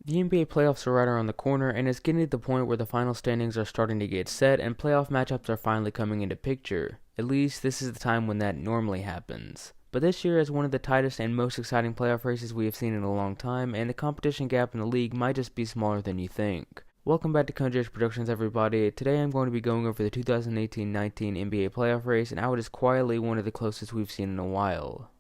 The NBA playoffs are right around the corner, and it's getting to the point where the final standings are starting to get set and playoff matchups are finally coming into picture. At least, this is the time when that normally happens. But this year is one of the tightest and most exciting playoff races we have seen in a long time, and the competition gap in the league might just be smaller than you think. Welcome back to Country Edge Productions, everybody. Today I'm going to be going over the 2018-19 NBA playoff race and how it is quietly one of the closest we've seen in a while.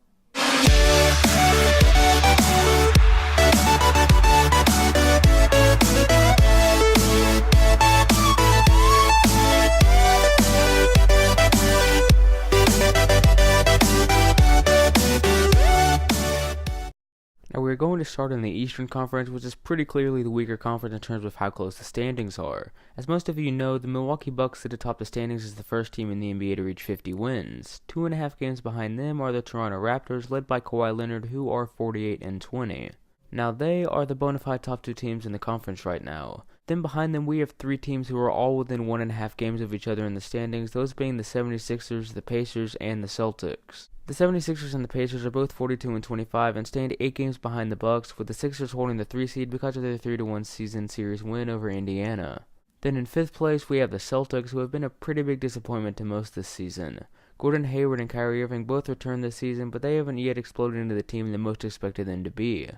Now we're going to start in the Eastern Conference, which is pretty clearly the weaker conference in terms of how close the standings are. As most of you know, the Milwaukee Bucks sit atop the standings as the first team in the NBA to reach 50 wins. 2.5 games behind them are the Toronto Raptors, led by Kawhi Leonard, who are 48-20. Now they are the bona fide top two teams in the conference right now. Then behind them we have three teams who are all within 1.5 games of each other in the standings, those being the 76ers, the Pacers, and the Celtics. The 76ers and the Pacers are both 42-25 and stand 8 games behind the Bucks, with the Sixers holding the 3 seed because of their 3-1 season series win over Indiana. Then in 5th place we have the Celtics, who have been a pretty big disappointment to most this season. Gordon Hayward and Kyrie Irving both returned this season, but they haven't yet exploded into the team that most expected them to be.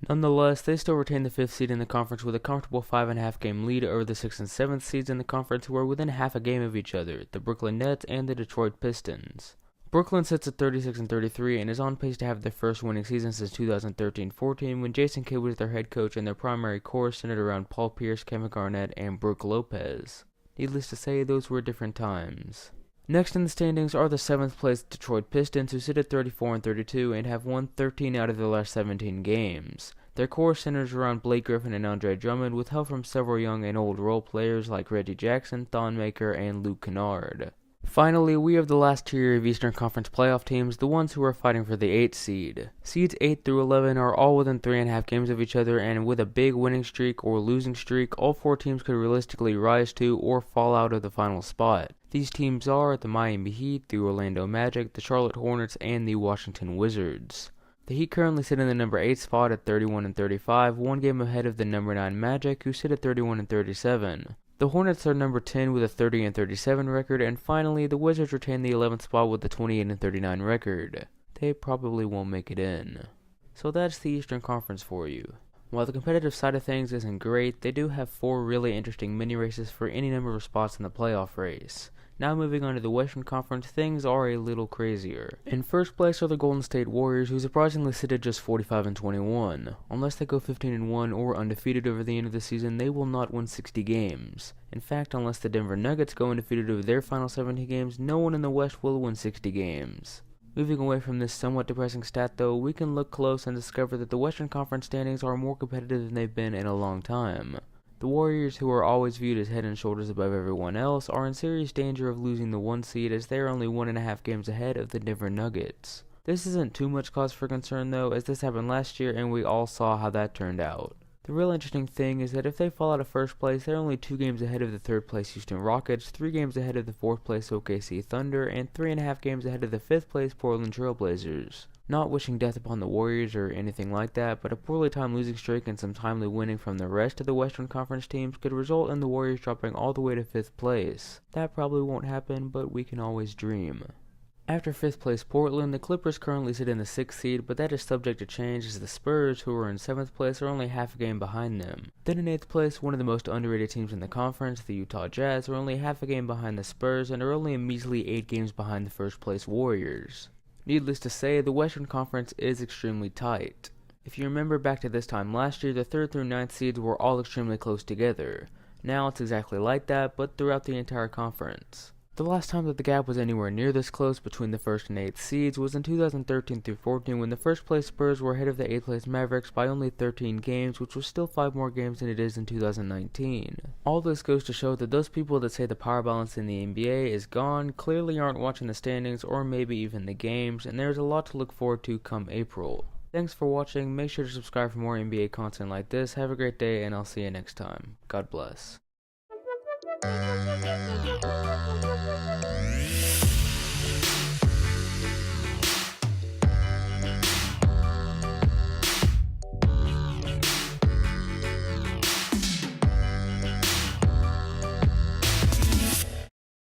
Nonetheless, they still retain the 5th seed in the conference with a comfortable 5.5 game lead over the 6th and 7th seeds in the conference, who are within half a game of each other, the Brooklyn Nets and the Detroit Pistons. Brooklyn sits at 36-33 and is on pace to have their first winning season since 2013-14, when Jason Kidd was their head coach and their primary core centered around Paul Pierce, Kevin Garnett, and Brook Lopez. Needless to say, those were different times. Next in the standings are the 7th place Detroit Pistons, who sit at 34-32 and have won 13 out of their last 17 games. Their core centers around Blake Griffin and Andre Drummond, with help from several young and old role players like Reggie Jackson, Thon Maker, and Luke Kennard. Finally, we have the last tier of Eastern Conference playoff teams, the ones who are fighting for the 8th seed. Seeds 8 through 11 are all within 3.5 games of each other, and with a big winning streak or losing streak, all 4 teams could realistically rise to or fall out of the final spot. These teams are the Miami Heat, the Orlando Magic, the Charlotte Hornets, and the Washington Wizards. The Heat currently sit in the number 8 spot at 31-35, one game ahead of the number 9 Magic, who sit at 31-37. The Hornets are number 10 with a 30-37 record, and finally, the Wizards retain the 11th spot with a 28-39 record. They probably won't make it in. So that's the Eastern Conference for you. While the competitive side of things isn't great, they do have 4 really interesting mini races for any number of spots in the playoff race. Now moving on to the Western Conference, things are a little crazier. In first place are the Golden State Warriors, who surprisingly sit at just 45-21. Unless they go 15-1 or undefeated over the end of the season, they will not win 60 games. In fact, unless the Denver Nuggets go undefeated over their final 17 games, no one in the West will win 60 games. Moving away from this somewhat depressing stat though, we can look close and discover that the Western Conference standings are more competitive than they've been in a long time. The Warriors, who are always viewed as head and shoulders above everyone else, are in serious danger of losing the 1 seed, as they are only 1.5 games ahead of the Denver Nuggets. This isn't too much cause for concern though, as this happened last year and we all saw how that turned out. The real interesting thing is that if they fall out of first place, they're only 2 games ahead of the 3rd place Houston Rockets, 3 games ahead of the 4th place OKC Thunder, and 3.5 games ahead of the 5th place Portland Trail Blazers. Not wishing death upon the Warriors or anything like that, but a poorly timed losing streak and some timely winning from the rest of the Western Conference teams could result in the Warriors dropping all the way to 5th place. That probably won't happen, but we can always dream. After 5th place Portland, the Clippers currently sit in the 6th seed, but that is subject to change as the Spurs, who are in 7th place, are only half a game behind them. Then in 8th place, one of the most underrated teams in the conference, the Utah Jazz, are only half a game behind the Spurs and are only a measly 8 games behind the 1st place Warriors. Needless to say, the Western Conference is extremely tight. If you remember back to this time last year, the 3rd through 9th seeds were all extremely close together. Now it's exactly like that, but throughout the entire conference. The last time that the gap was anywhere near this close between the 1st and 8th seeds was in 2013-14, when the 1st place Spurs were ahead of the 8th place Mavericks by only 13 games, which was still 5 more games than it is in 2019. All this goes to show that those people that say the power balance in the NBA is gone clearly aren't watching the standings or maybe even the games, and there's a lot to look forward to come April. Thanks for watching, make sure to subscribe for more NBA content like this, have a great day, and I'll see you next time. God bless.